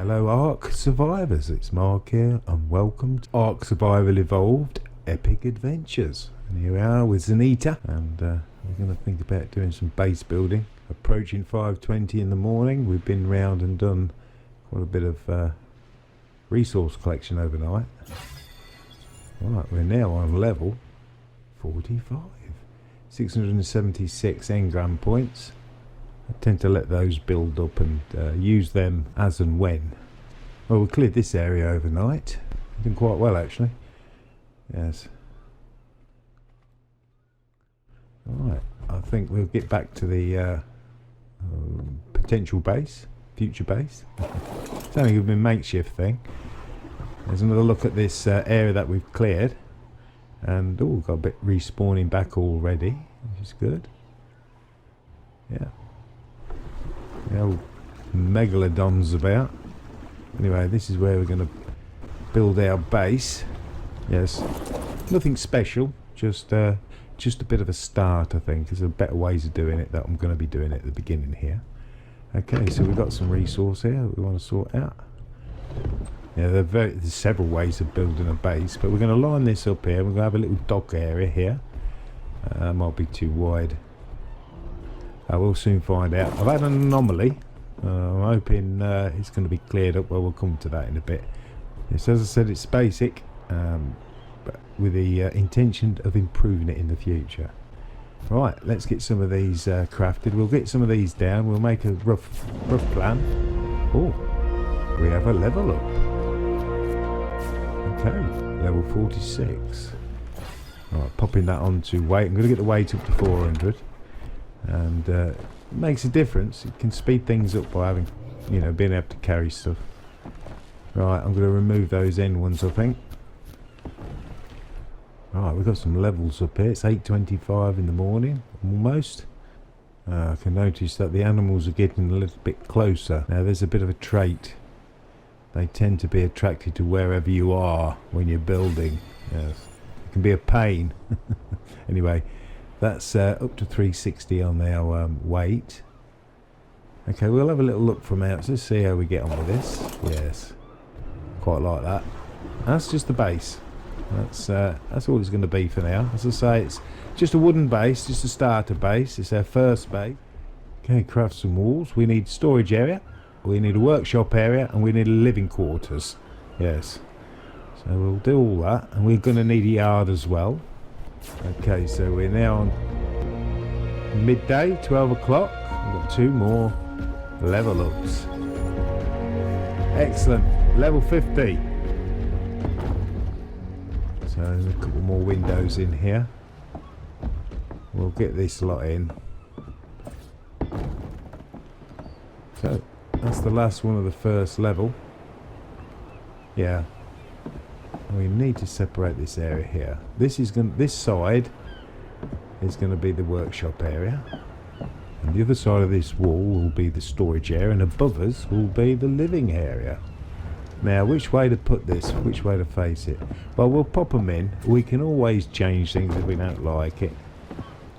Hello Ark Survivors, it's Mark here and welcome to Ark Survival Evolved Epic Adventures. And here we are with Zenita and we're going to think about doing some base building. Approaching 5:20 in the morning, we've been round and done quite a bit of resource collection overnight. Right, we're now on level 45. 676 engram points. I tend to let those build up and use them as and when. Well, we cleared this area overnight. Did quite well actually. Yes. Alright, I think we'll get back to the potential base, future base. It's only going to be a makeshift thing. There's another look at this area that we've cleared. And oh, got a bit respawning back already, which is good. Yeah. The old megalodons about. Anyway, this is where we're going to build our base. Yes, nothing special, just a bit of a start. I think there's a better ways of doing it that I'm going to be doing it at the beginning here. Okay, so we've got some resource here that we want to sort out. Yeah, there's several ways of building a base, but we're going to line this up here. We're going to have a little dock area here. Might be too wide. I will soon find out. I've had an anomaly. I'm hoping it's going to be cleared up. Well, we'll come to that in a bit. Yes, as I said, it's basic, but with the intention of improving it in the future. Right, let's get some of these crafted. We'll get some of these down. We'll make a rough plan. Oh, we have a level up. Okay, level 46. Right, popping that onto weight. I'm going to get the weight up to 400. And it makes a difference. It can speed things up by having, being able to carry stuff. Right, I'm going to remove those end ones, I think. Right, we've got some levels up here. It's 8:25 in the morning, almost. I can notice that the animals are getting a little bit closer. Now, there's a bit of a trait. They tend to be attracted to wherever you are when you're building. Yes, it can be a pain. Anyway. That's up to 360 on our weight. Okay, we'll have a little look from out. Let's see how we get on with this. Yes, quite like that. That's just the base. That's all it's going to be for now. As I say, it's just a wooden base, just a starter base. It's our first base. Okay, craft some walls. We need storage area. We need a workshop area, and we need living quarters. Yes. So we'll do all that, and we're going to need a yard as well. Okay, so we're now on midday, 12 o'clock. We've got 2 more level ups. Excellent. Level 50. So there's a couple more windows in here. We'll get this lot in. So that's the last one of the first level. Yeah. We need to separate this area here. This side is going to be the workshop area, and the other side of this wall will be the storage area, and above us will be the living area. Now, which way to put this? Which way to face it? Well, we'll pop them in. We can always change things if we don't like it.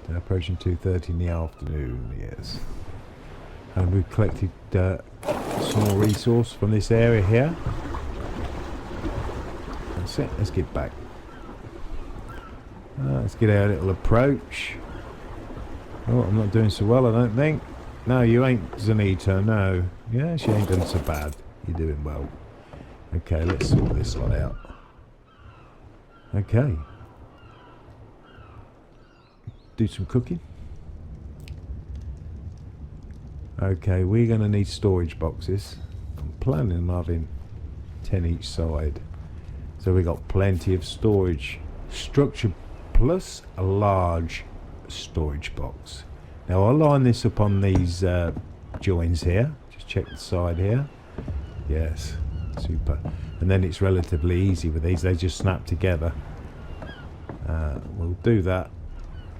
They're approaching 2:30 in the afternoon. Yes, and we've collected some more resource from this area here. That's it. Let's get back. Let's get our little approach. Oh, I'm not doing so well, I don't think. No, you ain't, Zenita. No. Yeah, she ain't done so bad. You're doing well. Okay, let's sort this lot out. Okay. Do some cooking. Okay, we're going to need storage boxes. I'm planning on having 10 each side. So we got plenty of storage structure plus a large storage box. Now I'll line this up on these joins here. Just check the side here. Yes, super. And then it's relatively easy with these. They just snap together. We'll do that.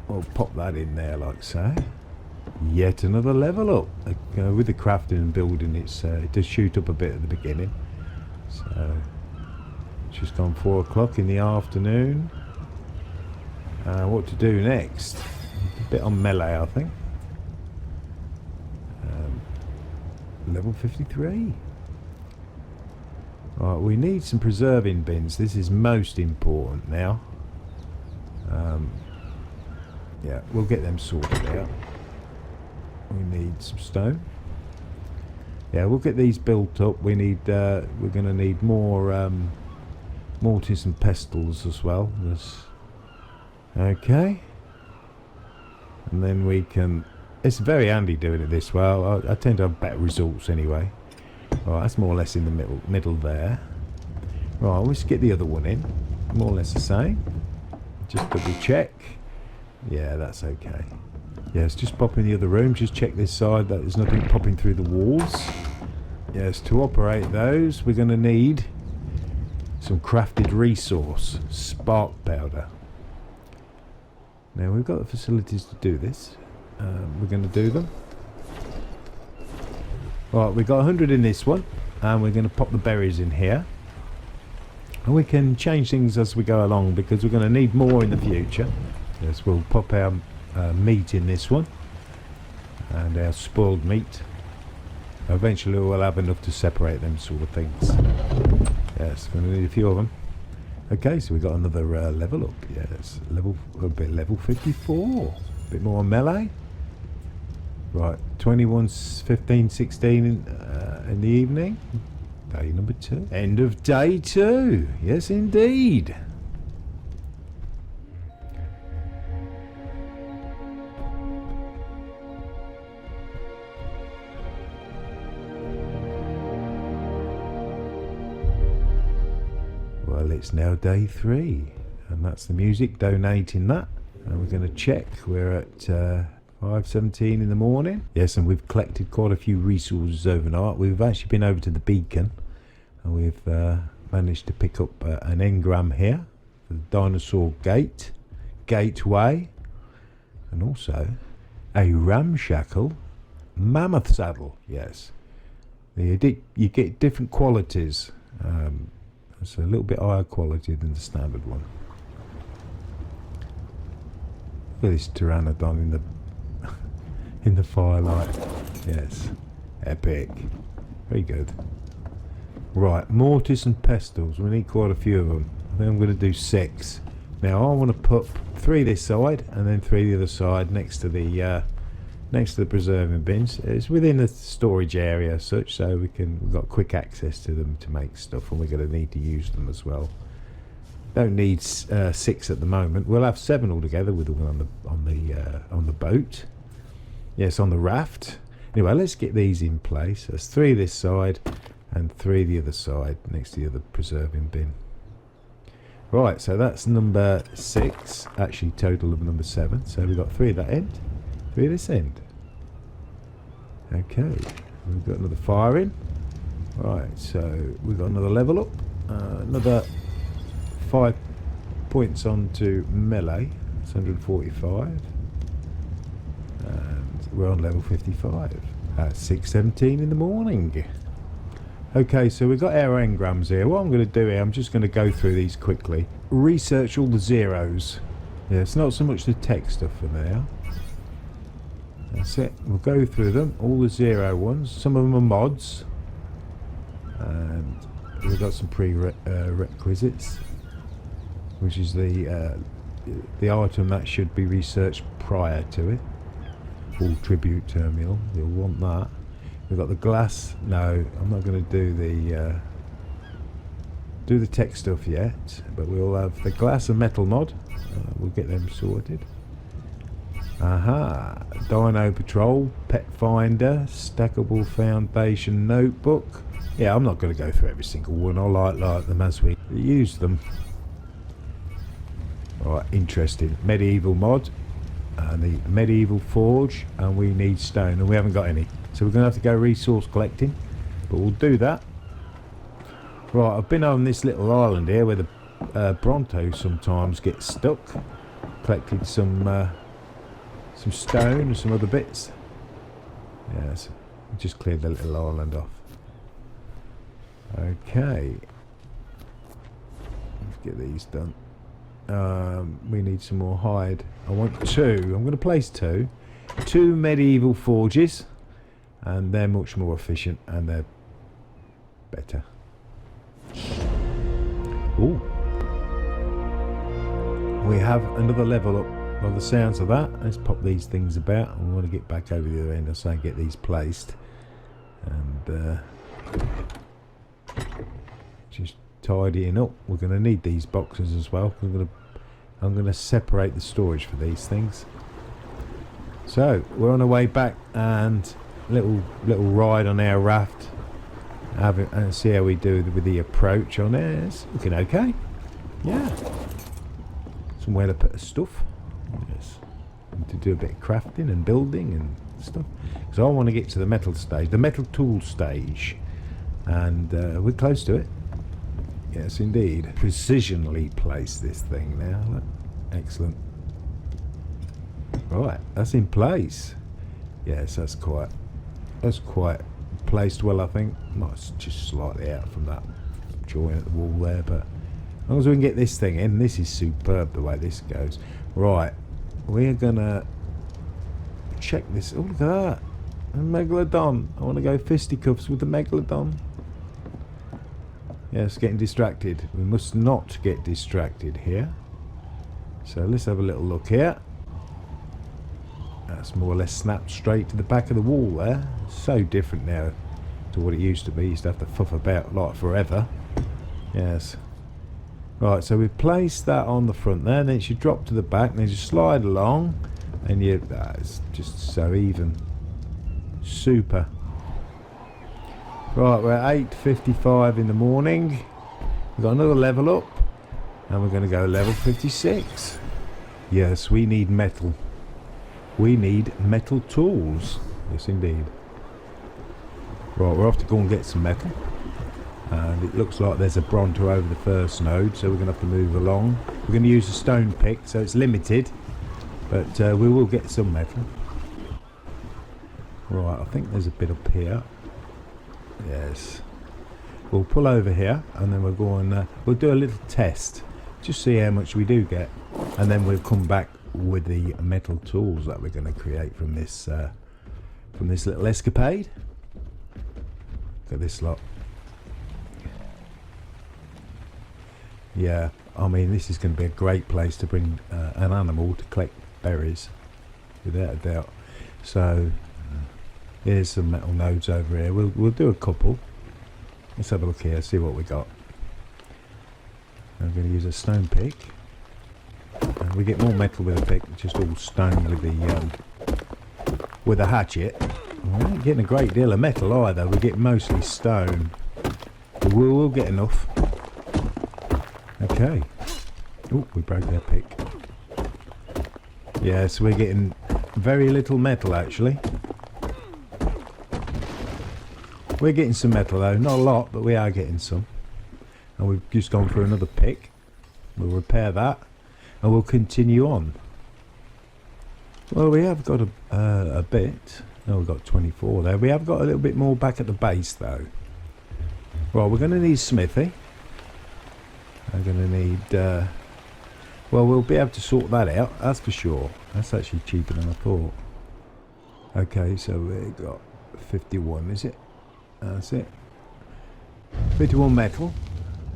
We'll pop that in there like so. Yet another level up. With the crafting and building, it does shoot up a bit at the beginning. So. Just on 4 o'clock in the afternoon. What to do next? A bit on melee, I think. Level 53. Right, we need some preserving bins. This is most important now. Yeah, we'll get them sorted out. We need some stone. Yeah, we'll get these built up. We need. We're going to need more mortise and pestles as well. Okay. And then we can. It's very handy doing it this way. I tend to have better results anyway. Right, that's more or less in the middle there. Right, let's get the other one in. More or less the same. Just double check. Yeah, that's okay. Yes, just pop in the other room. Just check this side that there's nothing popping through the walls. Yes, to operate those, we're going to need some crafted resource, spark powder. Now, we've got the facilities to do this. We're going to do them. Right, we've got 100 in this one, and we're going to pop the berries in here. And we can change things as we go along, because we're going to need more in the future. Yes, we'll pop our meat in this one, and our spoiled meat. Eventually we'll have enough to separate them sort of things. Yes, we're going to need a few of them. Okay, so we got another level up. Yes, level 54. A bit more melee. Right, 21, 15, 16 in the evening. Day number 2. End of day 2. Yes, indeed. Well, it's now day 3, and that's the music donating that. And we're going to check. We're at 5:17 in the morning. Yes, and we've collected quite a few resources overnight. We've actually been over to the beacon, and we've managed to pick up an engram here for the dinosaur gateway, and also a ramshackle mammoth saddle. Yes, you get different qualities. It's a little bit higher quality than the standard one. Look at this pteranodon in the firelight. Yes, epic. Very good. Right, mortise and pestles. We need quite a few of them. I think I'm going to do 6. Now I want to put 3 this side and then 3 the other side next to the preserving bins. It's within the storage area as such, so we've got quick access to them to make stuff, and we're going to need to use them as well. Don't need 6 at the moment. We'll have 7 altogether with the one on the boat. Yes, on the raft. Anyway, let's get these in place. There's 3 this side and 3 the other side next to the other preserving bin. Right, so that's number 6. Actually, total of number 7. So we've got 3 at that end. 3 this end. Okay, we've got another fire in. Right, so we've got another level up. Another 5 points onto melee. It's 145. And we're on level 55 at 6:17 in the morning. Okay, so we've got our engrams here. What I'm going to do here, I'm just going to go through these quickly. Research all the zeros. Yeah, it's not so much the tech stuff for now. That's it. We'll go through them, all the 0 ones. Some of them are mods, and we've got some prerequisites, which is the item that should be researched prior to it. All tribute terminal. You'll want that. We've got the glass. No, I'm not going to do the tech stuff yet, but we'll have the glass and metal mod. We'll get them sorted. Aha, Dino Patrol, Pet Finder, Stackable Foundation Notebook. Yeah, I'm not going to go through every single one. I like them as we use them. Alright, interesting. Medieval mod, and the Medieval Forge, and we need stone, and we haven't got any. So we're going to have to go resource collecting, but we'll do that. Right, I've been on this little island here where the Bronto sometimes gets stuck. Collected some stone and some other bits. Yes, just cleared the little island off. Okay, let's get these done. We need some more hide. I want 2. I'm going to place 2 medieval forges, and they're much more efficient and they're better. Ooh. We have another level up by the sounds of that. Let's pop these things about. We want to get back over the other end, so get these placed. And just tidying up. We're going to need these boxes as well. I'm going to separate the storage for these things. So we're on our way back, and little ride on our raft. And see how we do with the approach on it. It's looking okay. Yeah. Somewhere to put the stuff. Yes. And to do a bit of crafting and building and stuff. Because I want to get to the metal stage, the metal tool stage, and we're close to it. Yes, indeed. Precisionally place this thing now. Look. Excellent. Right, that's in place. Yes, that's quite placed well, I think. Might just slightly out from that joint at the wall there, but as long as we can get this thing in, this is superb the way this goes. Right, we're gonna check this. Oh, look at that, a megalodon. I want to go fisticuffs with the megalodon. Yes, getting distracted. We must not get distracted here. So let's have a little look here. That's more or less snapped straight to the back of the wall there. So different now to what it used to be. You used to have to fuff about like forever. Yes. Right, so we've placed that on the front there, and then it should drop to the back, and then you slide along, and it's just so even. Super. Right, we're at 8:55 in the morning. We've got another level up, and we're going to go level 56. Yes, we need metal. We need metal tools. Yes, indeed. Right, we're off to go and get some metal. And it looks like there's a Bronto over the first node, so we're going to have to move along. We're going to use a stone pick, so it's limited. But we will get some metal. Right, I think there's a bit up here. Yes. We'll pull over here, and then we'll go and we'll do a little test. Just see how much we do get. And then we'll come back with the metal tools that we're going to create from this little escapade. Look at this lot. Yeah, I mean, this is going to be a great place to bring an animal to collect berries, without a doubt. So here's some metal nodes over here. We'll do a couple. Let's have a look here, see what we got. I'm going to use a stone pick. And we get more metal with a pick, just all stone with the hatchet. We ain't getting a great deal of metal either. We get mostly stone. But we'll get enough. Okay. Oh, we broke their pick. Yeah, so we're getting very little metal actually. We're getting some metal though, not a lot, but we are getting some. And we've just gone for another pick. We'll repair that. And we'll continue on. Well, we have got a bit. Oh, we've got 24 there. We have got a little bit more back at the base, though. Right, we're going to need smithy. We're going to need... well, we'll be able to sort that out, that's for sure. That's actually cheaper than I thought. Okay, so we've got 51, is it? That's it. 51 metal.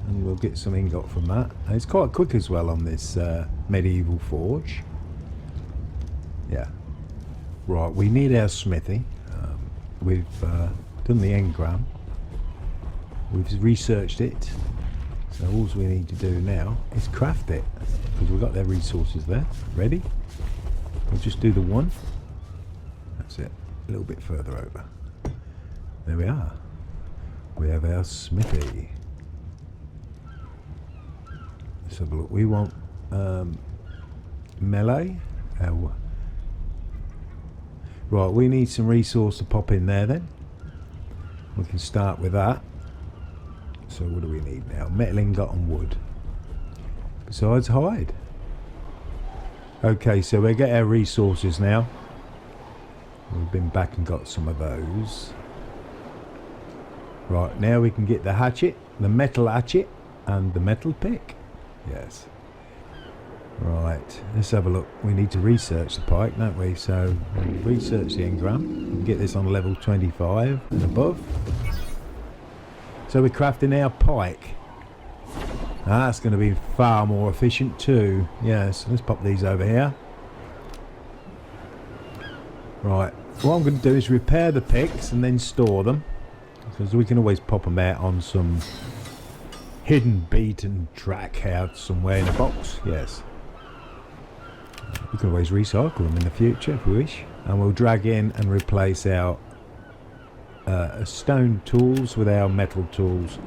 And we'll get some ingot from that. And it's quite quick as well on this medieval forge. Yeah. Right, we need our smithy. We've done the engram. We've researched it. So all we need to do now is craft it. Because we've got their resources there. Ready? We'll just do the one. That's it. A little bit further over. There we are. We have our smithy. Let's have a look. We want melee. Right, we need some resource to pop in there then. We can start with that. So what do we need now? Metal ingot and wood. Besides hide. Okay, so we get our resources now. We've been back and got some of those. Right, now we can get the hatchet, the metal hatchet, and the metal pick. Yes. Right, let's have a look. We need to research the pike, don't we? So, research the engram. We can get this on level 25 and above. So we're crafting our pike. That's going to be far more efficient too. Yes, let's pop these over here. Right, what I'm going to do is repair the picks and then store them, because we can always pop them out on some hidden beaten track out somewhere in a box. Yes, we can always recycle them in the future if we wish, and we'll drag in and replace our stone tools with our metal tools,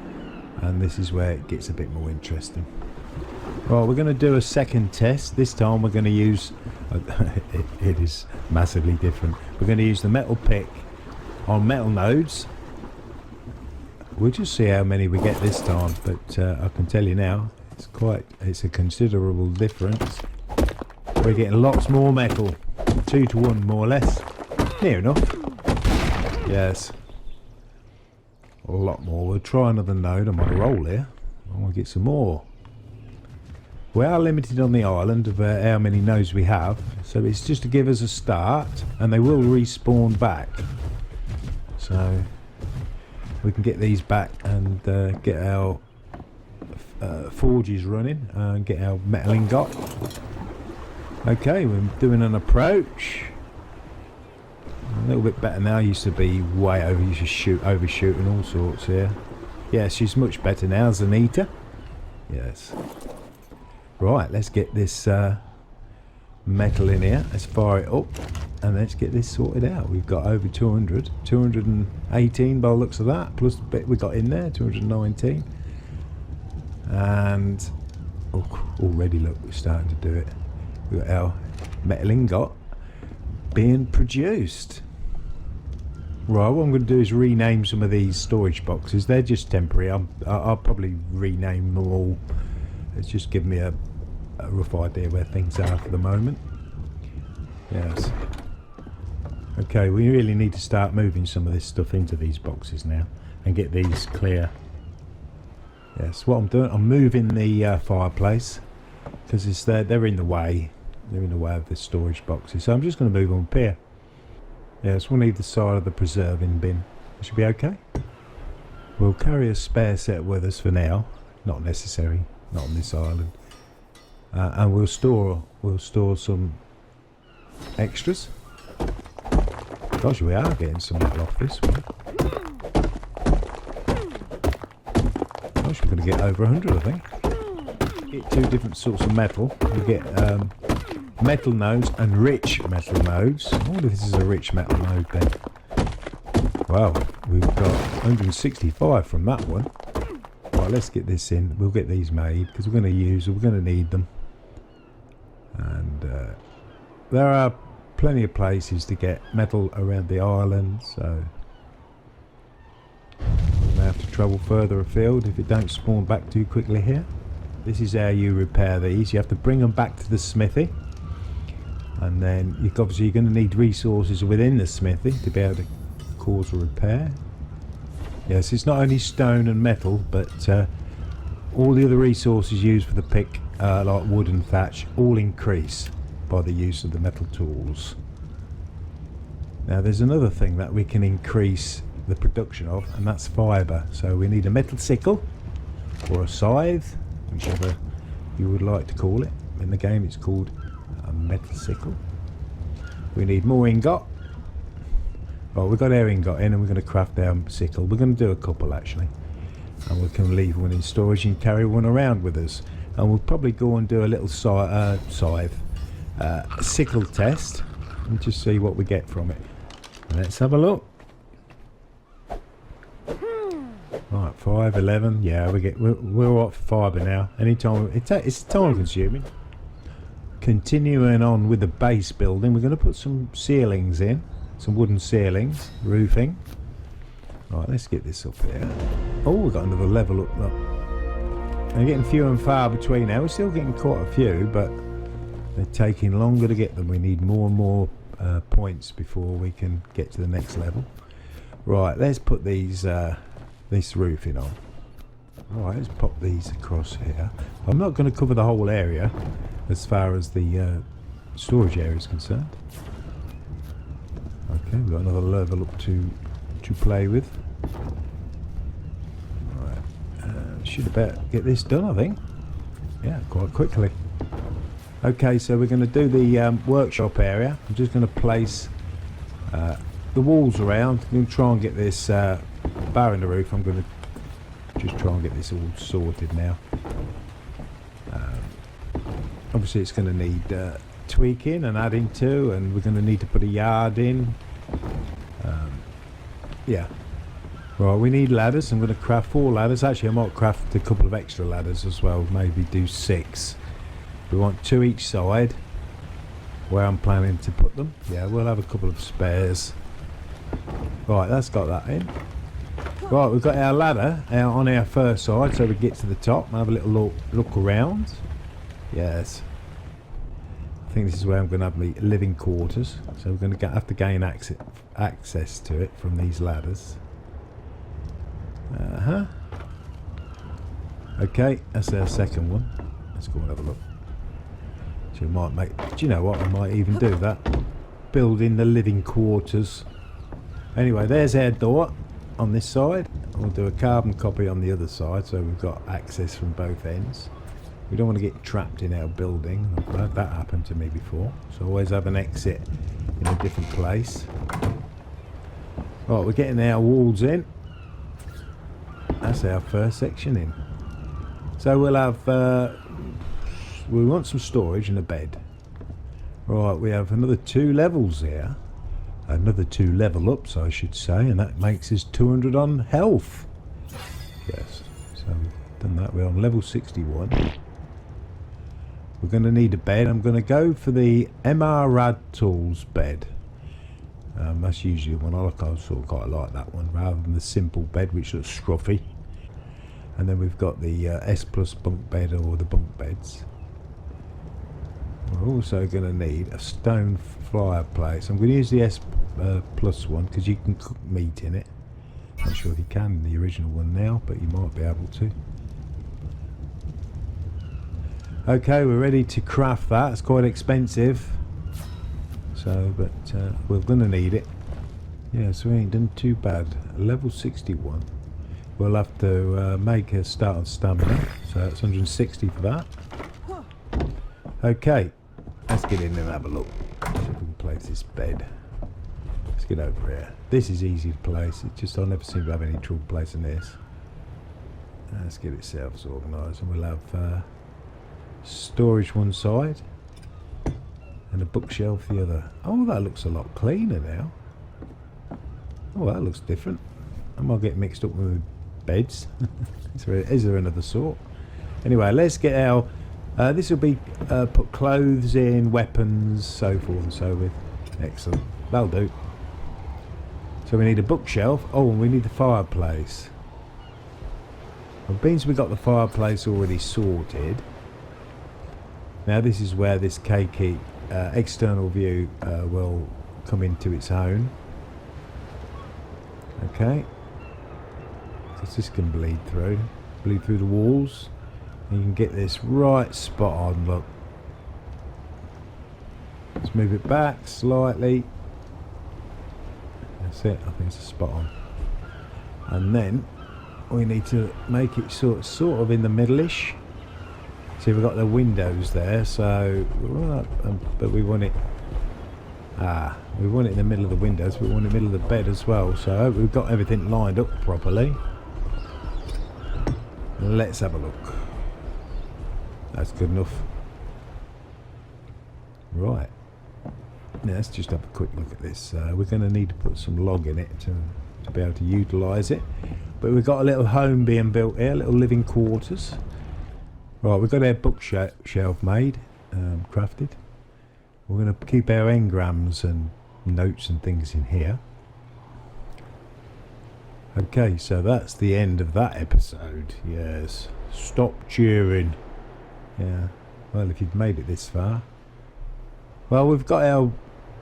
and this is where it gets a bit more interesting. Right, we're going to do a second test. This time we're going to use it is massively different. We're going to use the metal pick on metal nodes. We'll just see how many we get this time, but I can tell you now it's a considerable difference. We're getting lots more metal, 2 to 1 more or less, near enough. Yes, a lot more. We'll try another node. I'm on a roll here. I want to get some more. We are limited on the island of how many nodes we have, so it's just to give us a start, and they will respawn back. So we can get these back and get our forges running and get our metal ingot. Okay, we're doing an approach. A little bit better now. Used to be way over. Used to overshoot and all sorts here. Yeah, she's much better now, Zenita. Yes. Right, let's get this metal in here. Let's fire it up and let's get this sorted out. We've got over 200, 218 by the looks of that, plus the bit we got in there, 219. And already look, we're starting to do it. We've got our metal ingot being produced. Right, what I'm going to do is rename some of these storage boxes. They're just temporary. I'll probably rename them all. It's just give me a rough idea where things are for the moment. Yes. Okay, we really need to start moving some of this stuff into these boxes now and get these clear. Yes, what I'm doing, I'm moving the fireplace because they're in the way. They're in the way of the storage boxes. So I'm just going to move them up here. Yes, we'll need the side of the preserving bin. It should be okay. We'll carry a spare set with us for now. Not necessary. Not on this island, and we'll store some extras. Gosh, we are getting some metal off this one. Gosh, we're going to get over 100, I think. Get 2 different sorts of metal. We get metal nodes and rich metal nodes. I wonder if this is a rich metal node then. Wow, we've got 165 from that one. Right, let's get this in. We'll get these made because we're going to need them. And there are plenty of places to get metal around the island, so we'll have to travel further afield if it don't spawn back too quickly here. This is how you repair these. You have to bring them back to the smithy, and then obviously you're going to need resources within the smithy to be able to cause a repair. Yes, it's not only stone and metal, but all the other resources used for the pick, like wood and thatch, all increase by the use of the metal tools. Now there's another thing that we can increase the production of, and that's fibre. So we need a metal sickle or a scythe, whichever you would like to call it. In the game it's called a metal sickle. We need more ingot. Right, we've got our ingot in and we're going to craft our sickle. We're going to do a couple actually, and we can leave one in storage and carry one around with us. And we'll probably go and do a little sickle test and just see what we get from it. Let's have a look. Right, 5, 11. Yeah, we're all right for fibre now. Anytime it's time consuming. Continuing on with the base building, we're going to put some ceilings in. Some wooden ceilings, roofing. Right, let's get this up here. Oh, we've got another level up. Look. They're getting few and far between now. We're still getting quite a few, but they're taking longer to get them. We need more and more points before we can get to the next level. Right, let's put these this roofing on. Right, let's pop these across here. I'm not going to cover the whole area as far as the storage area is concerned. Okay, we've got another level up to play with. Right, should about get this done, I think. Yeah, quite quickly. Okay, so we're going to do the workshop area. I'm just going to place the walls around. I'm going to try and get this bar in the roof. I'm going to just try and get this all sorted now. Obviously it's going to need tweaking and adding to, and we're going to need to put a yard in. Yeah. Right, we need ladders. I'm going to craft 4 ladders. Actually, I might craft a couple of extra ladders as well. Maybe do 6. We want 2 each side where I'm planning to put them. Yeah, we'll have a couple of spares. Right, that's got that in. Right, we've got our ladder out on our first side, so we get to the top and have a little look around. Yes. I think this is where I'm going to have my living quarters. So we're going to have to gain access to it from these ladders. Okay, that's our second one. Let's go and have a look. So we might make... Do you know what? I might even do that. Build in the living quarters. Anyway, there's our door on this side. We'll do a carbon copy on the other side, so we've got access from both ends. We don't want to get trapped in our building. I've had that happen to me before. So always have an exit in a different place. Right, we're getting our walls in. That's our first section in. So we'll have... we want some storage and a bed. Right, we have another 2 levels here. Another 2 level ups, I should say, and that makes us 200 on health. Yes, so we've done that. We're on level 61. We're going to need a bed. I'm going to go for the MR Rad Tools bed. That's usually the one I sort of quite like that one, rather than the simple bed which looks scruffy. And then we've got the S Plus bunk bed, or the bunk beds. We're also going to need a stone fireplace. I'm going to use the S Plus one because you can cook meat in it. Not sure if you can in the original one now, but you might be able to. Okay, we're ready to craft that. It's quite expensive, so but we're going to need it. Yeah, so we ain't done too bad. Level 61. We'll have to make a start on stamina, so that's 160 for that. Okay, let's get in and have a look. See if we can place this bed. Let's get over here. This is easy to place. It just, I never seem to have any trouble placing this. Let's get it self-organised, and we'll have storage one side and a bookshelf the other. Oh, that looks a lot cleaner now. Oh, that looks different. I might get mixed up with beds. Is there another sort? Anyway, let's get our... this will be put clothes in, weapons, so forth and so with. Excellent. That'll do. So we need a bookshelf. Oh, and we need the fireplace. Well, being we got the fireplace already sorted. Now this is where this cakey external view will come into its own. Okay. So this can bleed through the walls. And you can get this right spot on, look. Let's move it back slightly. That's it, I think it's a spot on. And then we need to make it sort of in the middle-ish. See, we've got the windows there, so but we want it we want it in the middle of the windows, but we want it in the middle of the bed as well. So I hope we've got everything lined up properly. Let's have a look. That's good enough. Right. Now let's just have a quick look at this. We're going to need to put some log in it to be able to utilise it. But we've got a little home being built here, little living quarters. Right, we've got our bookshelf made, crafted. We're going to keep our engrams and notes and things in here. Okay, so that's the end of that episode. Yes. Stop cheering. Yeah. Well, if you've made it this far. Well, we've got our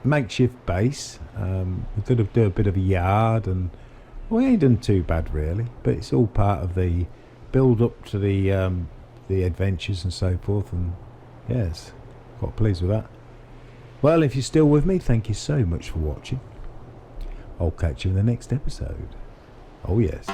makeshift base. We've got to do a bit of a yard, and we ain't done too bad really. But it's all part of the build up to the adventures and so forth. And yes, quite pleased with that. Well, if you're still with me, thank you so much for watching. I'll catch you in the next episode. Oh yes.